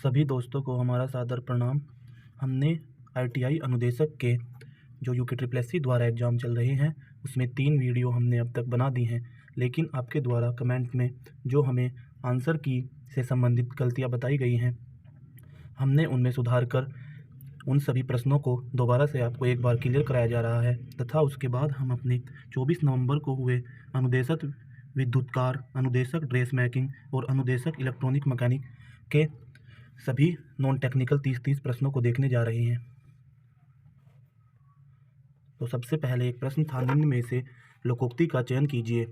सभी दोस्तों को हमारा सादर प्रणाम। हमने ITI अनुदेशक के जो UKSSC द्वारा एग्ज़ाम चल रहे हैं उसमें 3 वीडियो हमने अब तक बना दी हैं, लेकिन आपके द्वारा कमेंट में जो हमें आंसर की से संबंधित गलतियां बताई गई हैं, हमने उनमें सुधार कर उन सभी प्रश्नों को दोबारा से आपको एक बार क्लियर कराया जा रहा है तथा उसके बाद हम अपने 24 नवंबर को हुए अनुदेशक विद्युतकार, अनुदेशक ड्रेस मेकिंग और अनुदेशक इलेक्ट्रॉनिक मैकेनिक के सभी नॉन टेक्निकल 30 प्रश्नों को देखने जा रहे हैं। तो सबसे पहले एक प्रश्न था, निम्न में से लोकोक्ति का चयन कीजिए।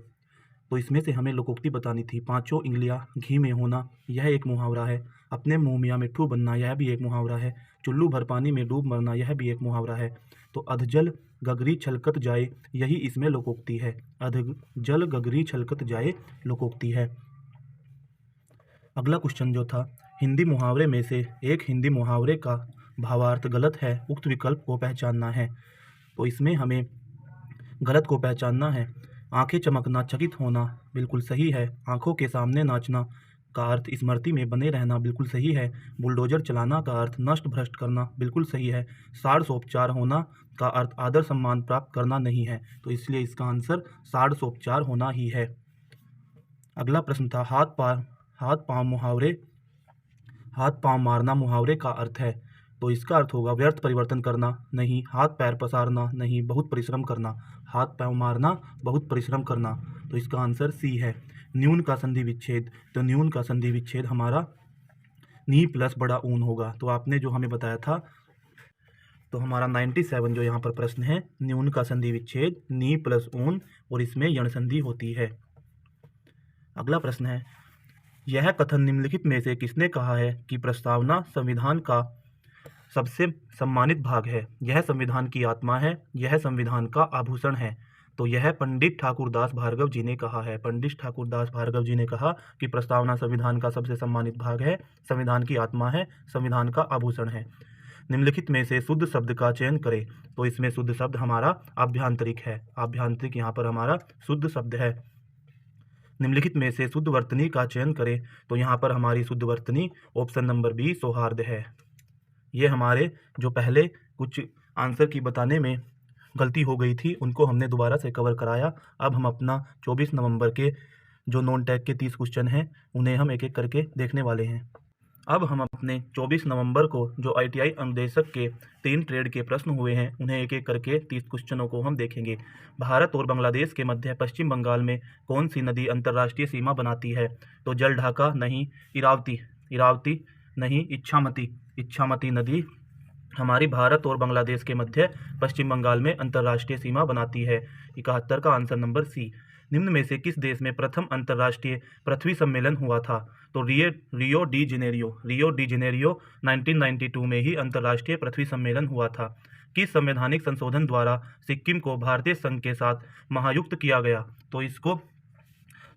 तो इसमें से हमें लोकोक्ति बतानी थी। पांचों इंगलियां घी में होना, यह एक मुहावरा है। अपने मुंह या मिट्ठू बनना, यह भी एक मुहावरा है। चुल्लू भर पानी में डूब मरना, यह भी एक मुहावरा है। तो अधजल गगरी छलकत जाए, यही इसमें लोकोक्ति है। अधजल गगरी छलकत जाए लोकोक्ति है। अगला क्वेश्चन जो था, हिंदी मुहावरे में से एक हिंदी मुहावरे का भावार्थ गलत है, उक्त विकल्प को पहचानना है। तो इसमें हमें गलत को पहचानना है। आंखें चमकना, चकित होना बिल्कुल सही है। आंखों के सामने नाचना का अर्थ स्मृति में बने रहना बिल्कुल सही है। बुलडोजर चलाना का अर्थ नष्ट भ्रष्ट करना बिल्कुल सही है। साड़सोपचार होना का अर्थ आदर सम्मान प्राप्त करना नहीं है, तो इसलिए इसका आंसर साड़सोपचार होना ही है। अगला प्रश्न था, हाथ पांव मारना मुहावरे का अर्थ है। तो इसका अर्थ होगा व्यर्थ परिवर्तन करना नहीं, हाथ पैर पसारना नहीं, बहुत परिश्रम करना। हाथ पैर मारना, बहुत परिश्रम करना, तो इसका आंसर सी है। न्यून का संधि विच्छेद, तो न्यून का संधि विच्छेद हमारा नी प्लस बड़ा ऊन होगा। तो आपने जो हमें बताया था, तो हमारा 97 जो यहाँ पर प्रश्न है, न्यून का संधि विच्छेद नी प्लस ऊन और इसमें यण संधि होती है। अगला प्रश्न है, यह कथन निम्नलिखित में से किसने कहा है कि प्रस्तावना संविधान का सबसे सम्मानित भाग है? यह संविधान की आत्मा है, यह संविधान का आभूषण है। तो यह पंडित ठाकुरदास भार्गव जी ने कहा है। पंडित ठाकुरदास भार्गव जी ने कहा कि प्रस्तावना संविधान का सबसे सम्मानित भाग है, संविधान की आत्मा है, संविधान का आभूषण है। निम्नलिखित में से शुद्ध शब्द का चयन करें। तो इसमें शुद्ध शब्द हमारा आभ्यंतरिक है। आभ्यंतरिक यहाँ पर हमारा शुद्ध शब्द है। निम्नलिखित में से शुद्ध वर्तनी का चयन करें। तो यहाँ पर हमारी शुद्ध वर्तनी ऑप्शन नंबर बी सौहार्द है। ये हमारे जो पहले कुछ आंसर की बताने में गलती हो गई थी उनको हमने दोबारा से कवर कराया। अब हम अपना 24 नवंबर के जो नॉन टैग के 30 क्वेश्चन हैं उन्हें हम एक एक करके देखने वाले हैं। अब हम अपने 24 नवंबर को जो ITI अनुदेशक के 3 ट्रेड के प्रश्न हुए हैं उन्हें एक एक करके 30 क्वेश्चनों को हम देखेंगे। भारत और बांग्लादेश के मध्य पश्चिम बंगाल में कौन सी नदी अंतर्राष्ट्रीय सीमा बनाती है? तो जलढाका नहीं, इरावती नहीं, इच्छामती नदी हमारी भारत और बांग्लादेश के मध्य पश्चिम बंगाल में अंतर्राष्ट्रीय सीमा बनाती है। 71 का आंसर नंबर सी। निम्न में से किस देश में प्रथम अंतर्राष्ट्रीय पृथ्वी सम्मेलन हुआ था? तो रियो डी जेनेरियो 1992 में ही अंतर्राष्ट्रीय पृथ्वी सम्मेलन हुआ था। किस संवैधानिक संशोधन द्वारा सिक्किम को भारतीय संघ के साथ महायुक्त किया गया? तो इसको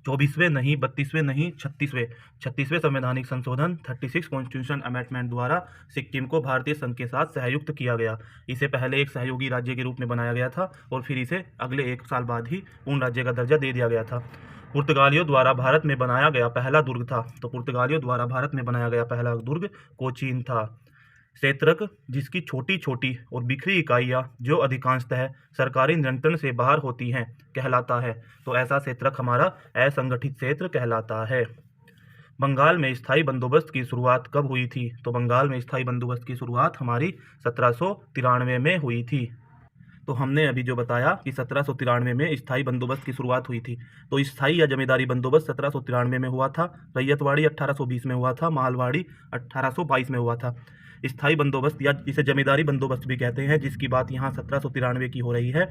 24वें नहीं, 32वें नहीं, 36वें संवैधानिक संशोधन 36 कॉन्स्टिट्यूशन अमेंडमेंट द्वारा सिक्किम को भारतीय संघ के साथ सहयुक्त किया गया। इसे पहले एक सहयोगी राज्य के रूप में बनाया गया था और फिर इसे अगले 1 साल बाद ही पूर्ण राज्य का दर्जा दे दिया गया था। पुर्तगालियों द्वारा भारत में बनाया गया पहला दुर्ग था। तो पुर्तगालियों द्वारा भारत में बनाया गया पहला दुर्ग कोचीन था। क्षेत्रक जिसकी छोटी छोटी और बिखरी इकाइयाँ जो अधिकांशतः सरकारी नियंत्रण से बाहर होती हैं कहलाता है। तो ऐसा क्षेत्रक हमारा असंगठित क्षेत्र कहलाता है। बंगाल में स्थायी बंदोबस्त की शुरुआत कब हुई थी? तो बंगाल में स्थायी बंदोबस्त की शुरुआत हमारी 1793 में हुई थी। तो हमने अभी जो बताया कि 1793 में स्थायी बंदोबस्त की शुरुआत हुई थी। तो स्थायी या जमींदारी बंदोबस्त 1793 में हुआ था, रैयतवाड़ी 1820 में हुआ था, मालवाड़ी 1822 में हुआ था। स्थायी बंदोबस्त या इसे जमींदारी बंदोबस्त भी कहते हैं, जिसकी बात यहाँ 1793 की हो रही है,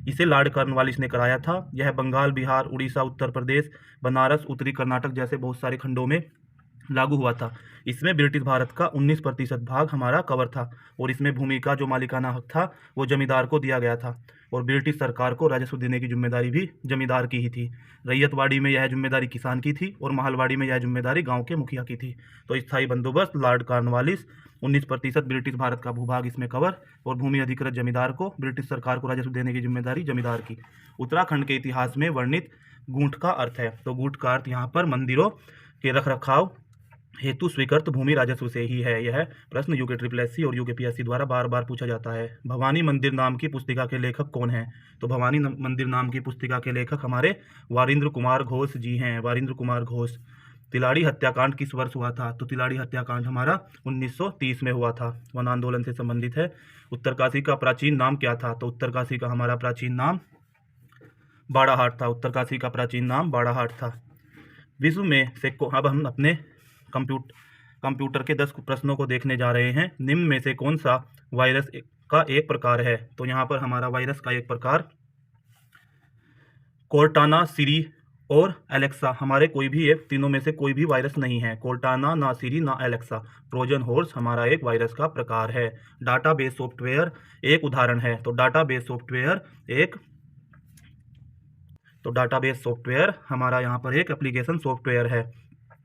इसे लॉर्ड कॉर्नवालिस ने कराया था। यह बंगाल, बिहार, उड़ीसा, उत्तर प्रदेश, बनारस, उत्तरी कर्नाटक जैसे बहुत सारे खंडों में लागू हुआ था। इसमें ब्रिटिश भारत का 19% भाग हमारा कवर था और इसमें भूमि का जो मालिकाना हक था वो जमींदार को दिया गया था और ब्रिटिश सरकार को राजस्व देने की जिम्मेदारी भी जमींदार की ही थी। रैयतवाड़ी में यह जिम्मेदारी किसान की थी और महलवाड़ी में यह जिम्मेदारी गांव के मुखिया की थी। तो स्थायी बंदोबस्त, लॉर्ड कॉर्नवालिस, 19% ब्रिटिश भारत का भूभाग इसमें कवर और भूमि अधिकृत जमींदार को ब्रिटिश सरकार को राजस्व देने की जिम्मेदारी जमींदार की। उत्तराखंड के इतिहास में वर्णित गूंठ का अर्थ है। तो गूंठ का अर्थ यहाँ पर मंदिरों के रख रखाव हेतु स्वीकृत भूमि राजस्व से ही है। यह प्रश्न यूके SSC और यूके द्वारा बार बार पूछा जाता है। भवानी मंदिर नाम की पुस्तिका के लेखक कौन हैं? तो भवानी मंदिर नाम की पुस्तिका के लेखक हमारे वारिंद्र कुमार घोष जी हैं, वारिंद्र कुमार घोष। तिलाड़ी हत्याकांड किस वर्ष हुआ था? तो तिलाड़ी हत्याकांड हमारा 1930 में हुआ था, वन आंदोलन से संबंधित है। उत्तरकाशी का प्राचीन नाम क्या था? तो उत्तरकाशी का हमारा प्राचीन नाम बाड़ाहाट था। उत्तरकाशी का प्राचीन नाम बाड़ाहाट था। विश्व में से अब हम अपने कंप्यूटर के 10 प्रश्नों को देखने जा रहे हैं। निम्न में से कौन सा वायरस का एक प्रकार है? तो यहाँ पर हमारा वायरस का एक प्रकार कोर्टाना, सिरी और एलेक्सा, हमारे कोई भी एक तीनों में से कोई भी वायरस नहीं है। कोर्टाना, ना सिरी, ना एलेक्सा। ट्रोजन हॉर्स हमारा एक वायरस का प्रकार है। डाटाबेस सॉफ्टवेयर एक उदाहरण है। तो डाटाबेस सॉफ्टवेयर हमारा यहाँ पर एक एप्लीकेशन सॉफ्टवेयर है।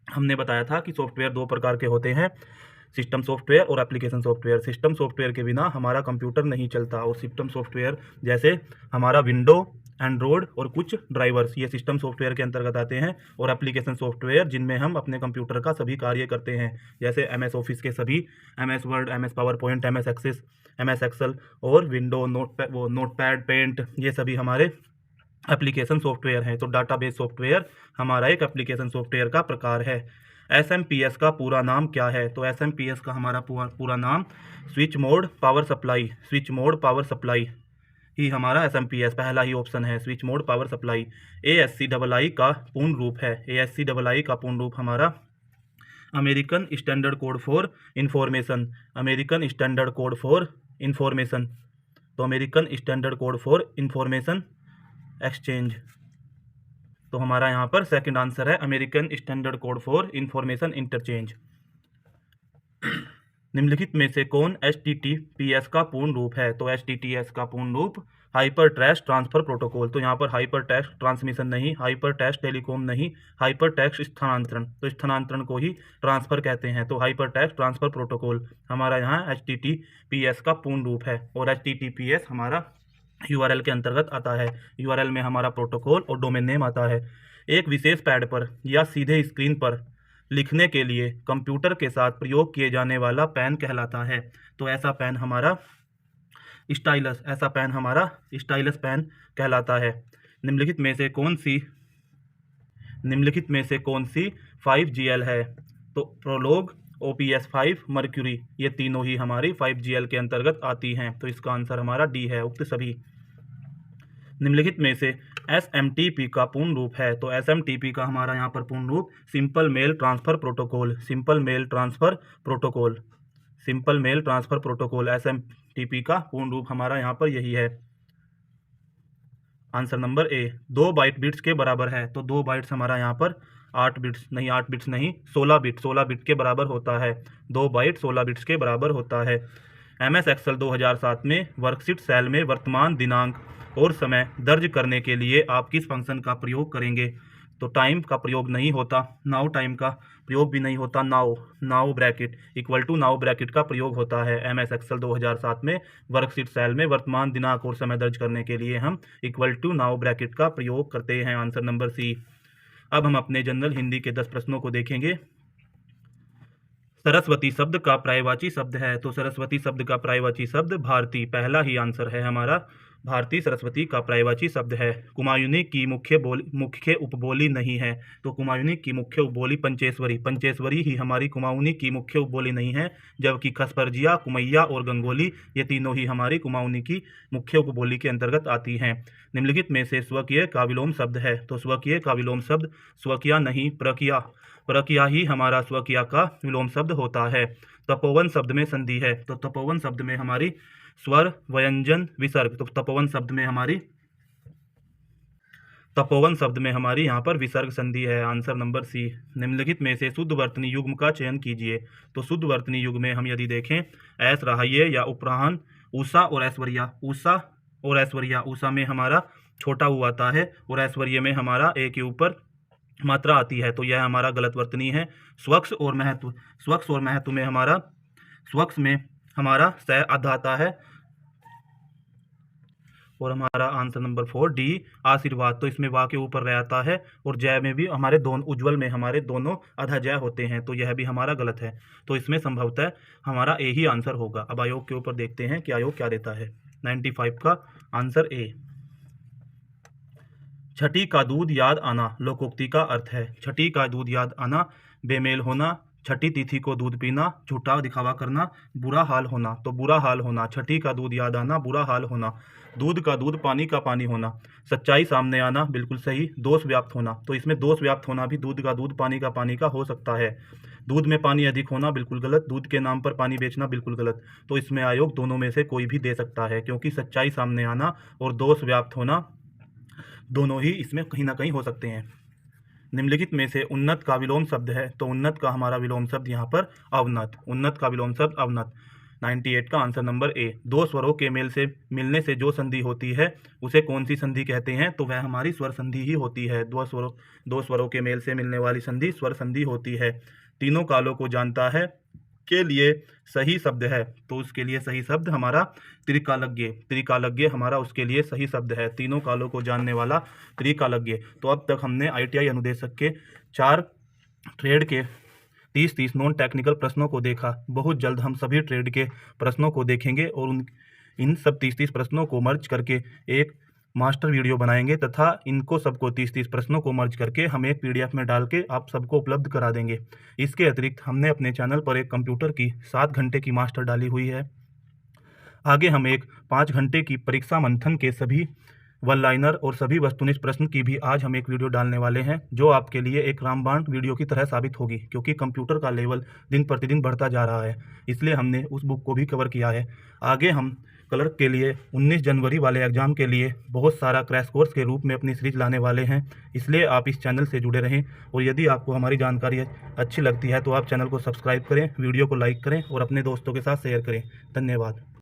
हमने बताया था कि सॉफ्टवेयर 2 प्रकार के होते हैं, सिस्टम सॉफ्टवेयर और एप्लीकेशन सॉफ्टवेयर। सिस्टम सॉफ्टवेयर के बिना हमारा कंप्यूटर नहीं चलता, और सिस्टम सॉफ्टवेयर जैसे हमारा विंडो, एंड्रॉयड और कुछ ड्राइवर्स, ये सिस्टम सॉफ्टवेयर के अंतर्गत आते हैं। और एप्लीकेशन सॉफ्टवेयर जिनमें हम अपने कंप्यूटर का सभी कार्य करते हैं, जैसे MS ऑफिस के सभी, MS Word, MS PowerPoint, MS Access, MS Excel और विंडो, नोटपैड, पेंट, ये सभी हमारे एप्लीकेशन सॉफ्टवेयर हैं। तो डाटाबेस सॉफ्टवेयर हमारा एक एप्लीकेशन सॉफ्टवेयर का प्रकार है। SMPS का पूरा नाम क्या है? तो SMPS का हमारा पूरा नाम स्विच मोड पावर सप्लाई ही हमारा SMPS पहला ही ऑप्शन है, switch mode power supply. ASCII का पूर्ण रूप है। ASCII का पूर्ण रूप हमारा American standard code for information, American standard code for information. तो American standard code for information exchange. तो हमारा यहाँ पर सेकंड आंसर है American standard code for information interchange. निम्नलिखित में से कौन HTTPS का पूर्ण रूप है? तो HTTPS का पूर्ण रूप हाइपर टेक्स्ट ट्रांसफर प्रोटोकॉल। तो यहाँ पर हाइपर टेक्स्ट ट्रांसमिशन नहीं, हाइपर टेक्स्ट टेलीकॉम नहीं, हाइपर टेक्स्ट स्थानांतरण। तो स्थानांतरण को ही ट्रांसफर कहते हैं। तो हाइपर टेक्स्ट ट्रांसफर प्रोटोकॉल हमारा यहाँ HTTPS का पूर्ण रूप है। और HTTPS हमारा URL के अंतर्गत आता है। URL में हमारा प्रोटोकॉल और डोमेन नेम आता है। एक विशेष पैड पर या सीधे स्क्रीन पर लिखने के लिए कंप्यूटर के साथ प्रयोग किए जाने वाला पेन कहलाता है। तो ऐसा पेन हमारा स्टाइलस पेन कहलाता है। निम्नलिखित में से कौन सी 5GL है? तो प्रोलॉग, OPS5, मर्क्यूरी, ये तीनों ही हमारी 5GL के अंतर्गत आती हैं। तो इसका आंसर हमारा D है, उक्त सभी। निम्नलिखित में से SMTP का पूर्ण रूप है? तो SMTP का हमारा यहाँ पर पूर्ण रूप simple mail transfer protocol, SMTP का पूर्ण रूप हमारा यहाँ पर यही है। Answer number A 2 byte bits के बराबर है। तो 2 बाइट्स हमारा यहाँ पर 8 बिट्स नहीं 16 बिट के बराबर होता है। 2 बाइट 16 बिट्स के बराबर होता है। MS एक्सेल 2007 में वर्कशीट सेल में वर्तमान दिनांक और समय दर्ज करने के लिए आप किस फंक्शन का प्रयोग करेंगे? तो टाइम का प्रयोग नहीं होता, नाउ टाइम का प्रयोग भी नहीं होता, now bracket equal to now bracket का प्रयोग होता है। MS एक्सेल 2007 में वर्कशीट सेल में वर्तमान दिनांक और समय दर्ज करने के लिए हम इक्वल टू नाउ ब्रैकेट का प्रयोग करते हैं। Answer number C। अब हम अपने जनरल हिंदी के 10 प्रश्नों को देखेंगे। सरस्वती शब्द का पर्यायवाची शब्द है। तो सरस्वती शब्द का पर्यायवाची शब्द भारती, पहला ही आंसर है हमारा, भारती सरस्वती का पर्यायवाची शब्द है। कुमायूनी की मुख्य उपबोली नहीं है। तो कुमायूनी की मुख्य उपबोली पंचेश्वरी ही हमारी कुमाऊनी की मुख्य उपबोली नहीं है। जबकि खसपरजिया, कुमैया और गंगोली, ये तीनों ही हमारी कुमाऊनी की मुख्य उपबोली के अंतर्गत आती हैं। निम्नलिखित में से स्वकीय का विलोम शब्द है। तो स्वकीय का विलोम शब्द स्वकीय नहीं, प्रकिया ही हमारा स्वकीय का विलोम शब्द होता है। तपोवन शब्द में संधि है। तो तपोवन शब्द में हमारी स्वर, व्यंजन, विसर्ग। तो तपोवन शब्द में हमारी यहाँ पर विसर्ग संधि है। Answer number C। निम्नलिखित में से शुद्ध वर्तनी युग्म का चयन कीजिए। तो शुद्ध वर्तनी युग्म में हम यदि देखें ऐस, रहाये या उपराहन, उषा और ऐश्वर्या। उषा में हमारा छोटा ऊ आता है और ऐश्वर्य में हमारा ए के ऊपर मात्रा आती है। तो यह हमारा गलत वर्तनी है। स्वच्छ और महत्व में हमारा स्वच्छ में हमारा स आधा आता है और हमारा आंसर नंबर 4 डी आशीर्वाद। तो इसमें वाह के ऊपर रह आता है और जय में भी हमारे दोनों, उज्ज्वल में हमारे दोनों आधा जय होते हैं, तो यह भी हमारा गलत है। तो इसमें संभवतः हमारा ए ही आंसर होगा। अब आयोग के ऊपर देखते हैं कि आयोग क्या देता है। 95 का आंसर ए। छठी का दूध याद आना लोकोक्ति का अर्थ है। छठी का दूध याद आना, बेमेल होना, छठी तिथि को दूध पीना, झूठा दिखावा करना, बुरा हाल होना। तो बुरा हाल होना, छठी का दूध याद आना, बुरा हाल होना, दूध का दूध पानी का पानी होना, सच्चाई सामने आना, बिल्कुल सही, दोष व्याप्त होना। तो इसमें दोष व्याप्त होना भी दूध का दूध पानी का पानी का हो सकता है। दूध में पानी अधिक होना बिल्कुल गलत, दूध के नाम पर पानी बेचना बिल्कुल गलत। तो इसमें आयोग दोनों में से कोई भी दे सकता है, क्योंकि सच्चाई सामने आना और दोष व्याप्त होना दोनों ही इसमें कहीं ना कहीं हो सकते हैं। निम्नलिखित में से उन्नत का विलोम शब्द है, तो उन्नत का हमारा विलोम शब्द यहाँ पर अवनत। उन्नत का विलोम शब्द अवनत। 98 का आंसर नंबर ए। दो स्वरों के मेल से मिलने से जो संधि होती है उसे कौन सी संधि कहते हैं? तो वह हमारी स्वर संधि ही होती है। दो स्वरों के मेल से मिलने वाली संधि स्वर संधि होती है। तीनों कालों को जानता है के लिए सही शब्द है, तो उसके लिए सही शब्द हमारा त्रिकालज्ञ। त्रिकालज्ञ हमारा उसके लिए सही शब्द है, तीनों कालों को जानने वाला त्रिकालज्ञ। तो अब तक हमने ITI अनुदेशक के 4 ट्रेड के 30 नॉन टेक्निकल प्रश्नों को देखा। बहुत जल्द हम सभी ट्रेड के प्रश्नों को देखेंगे और इन सब 30 प्रश्नों को मर्ज करके एक मास्टर वीडियो बनाएंगे तथा इनको सबको 30 प्रश्नों को मर्ज करके हम एक PDF में डाल के आप सबको उपलब्ध करा देंगे। इसके अतिरिक्त हमने अपने चैनल पर एक कंप्यूटर की 7 घंटे की मास्टर डाली हुई है। आगे हम एक 5 घंटे की परीक्षा मंथन के सभी वन लाइनर और सभी वस्तुनिष्ठ प्रश्न की भी आज हम एक वीडियो डालने वाले हैं, जो आपके लिए एक रामबाण वीडियो की तरह साबित होगी, क्योंकि कंप्यूटर का लेवल दिन प्रतिदिन बढ़ता जा रहा है, इसलिए हमने उस बुक को भी कवर किया है। आगे हम क्लर्क के लिए 19 जनवरी वाले एग्जाम के लिए बहुत सारा क्रैश कोर्स के रूप में अपनी सीरीज लाने वाले हैं, इसलिए आप इस चैनल से जुड़े रहें। और यदि आपको हमारी जानकारी अच्छी लगती है तो आप चैनल को सब्सक्राइब करें, वीडियो को लाइक करें और अपने दोस्तों के साथ शेयर करें। धन्यवाद।